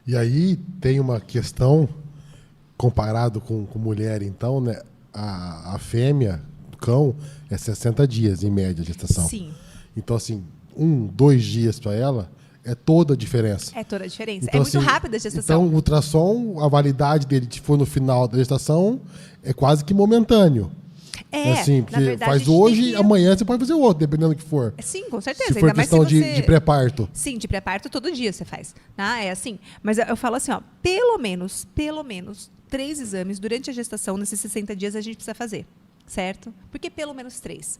E aí tem uma questão, comparado com mulher, então, né? A fêmea, o cão, é 60 dias, em média, a gestação. Sim. Então, assim, 2 dias para ela é toda a diferença. É toda a diferença. Então, É muito assim, rápida a gestação. Então, o ultrassom, a validade dele, se for no final da gestação, é quase que momentâneo. Assim, na porque verdade, a faz gente tem hoje, que- amanhã você pode fazer outro, dependendo do que for. Sim, com certeza. Se for Ainda mais se questão você... de pré-parto. Sim, de pré-parto todo dia você faz. É assim. Mas eu falo assim, ó, pelo menos 3 exames durante a gestação, nesses 60 dias, a gente precisa fazer. Certo? Por que pelo menos 3?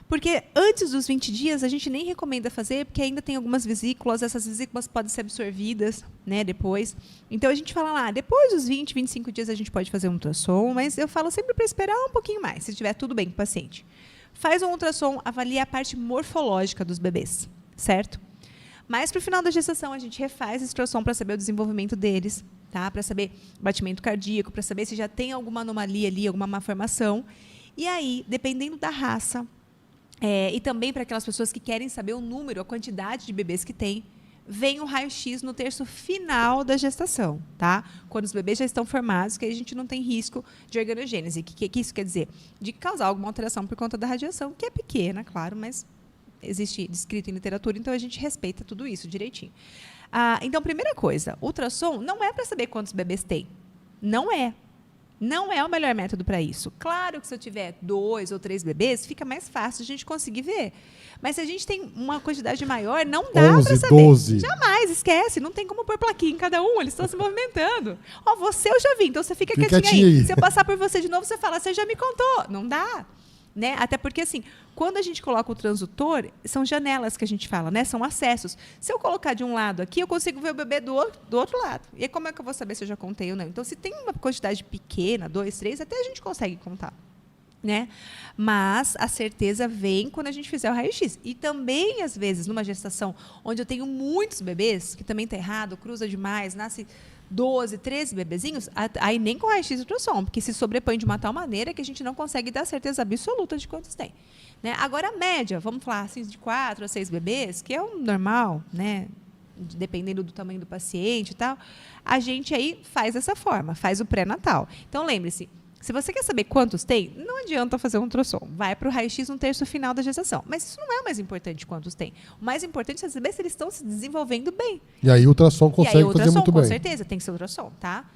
Porque antes dos 20 dias, a gente nem recomenda fazer, porque ainda tem algumas vesículas, essas vesículas podem ser absorvidas, né, depois. Então, a gente fala lá, depois dos 20, 25 dias, a gente pode fazer um ultrassom, mas eu falo sempre para esperar um pouquinho mais, se estiver tudo bem com o paciente. Faz um ultrassom, avalia a parte morfológica dos bebês, certo? Mas, para o final da gestação, a gente refaz esse ultrassom para saber o desenvolvimento deles, tá? Para saber batimento cardíaco, para saber se já tem alguma anomalia ali, alguma malformação. E aí, dependendo da raça, e também para aquelas pessoas que querem saber o número, a quantidade de bebês que tem, vem o raio-x no terço final da gestação, tá? Quando os bebês já estão formados, que aí a gente não tem risco de organogênese. O que isso quer dizer? De causar alguma alteração por conta da radiação, que é pequena, claro, mas existe descrito em literatura, então a gente respeita tudo isso direitinho. Então, primeira coisa, ultrassom não é para saber quantos bebês tem. Não é. Não é o melhor método para isso. Claro que se eu tiver 2 ou 3 bebês, fica mais fácil a gente conseguir ver. Mas se a gente tem uma quantidade maior, não dá para saber. 12. Jamais, esquece. Não tem como pôr plaquinha em cada um, eles estão se movimentando. Você eu já vi, então você fica Fica quietinho aí. aí. Se eu passar por você de novo, você fala, você já me contou. Não dá. Né? Até porque, assim, quando a gente coloca o transdutor, são janelas que a gente fala, né? São acessos. Se eu colocar de um lado aqui, eu consigo ver o bebê do outro lado. E aí, como é que eu vou saber se eu já contei ou não? Então, se tem uma quantidade pequena, 2, 3, até a gente consegue contar. Né? Mas a certeza vem quando a gente fizer o raio-x. E também, às vezes, numa gestação onde eu tenho muitos bebês, que também está errado, cruza demais, nasce 12, 13 bebezinhos, aí nem com raio-x e ultrassom, porque se sobrepõe de uma tal maneira que a gente não consegue dar certeza absoluta de quantos tem. Né? Agora, a média, vamos falar assim, de 4 a 6 bebês, que é o normal, né? Dependendo do tamanho do paciente e tal, a gente aí faz dessa forma, faz o pré-natal. Então, lembre-se, se você quer saber quantos tem, não adianta fazer um ultrassom. Vai para o raio-x no terço final da gestação. Mas isso não é o mais importante quantos tem. O mais importante é saber se eles estão se desenvolvendo bem. E aí o ultrassom consegue fazer muito bem. Com certeza, tem que ser ultrassom, tá?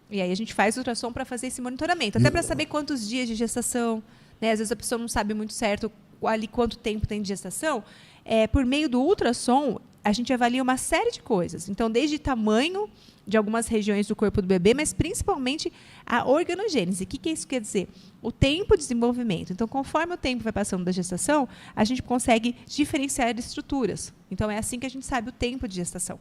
E aí a gente faz o ultrassom para fazer esse monitoramento. Até para saber quantos dias de gestação. Né? Às vezes a pessoa não sabe muito certo ali quanto tempo tem de gestação. Por meio do ultrassom, a gente avalia uma série de coisas. Então, desde tamanho de algumas regiões do corpo do bebê, mas principalmente a organogênese. O que isso quer dizer? O tempo de desenvolvimento. Então, conforme o tempo vai passando da gestação, a gente consegue diferenciar estruturas. Então, é assim que a gente sabe o tempo de gestação.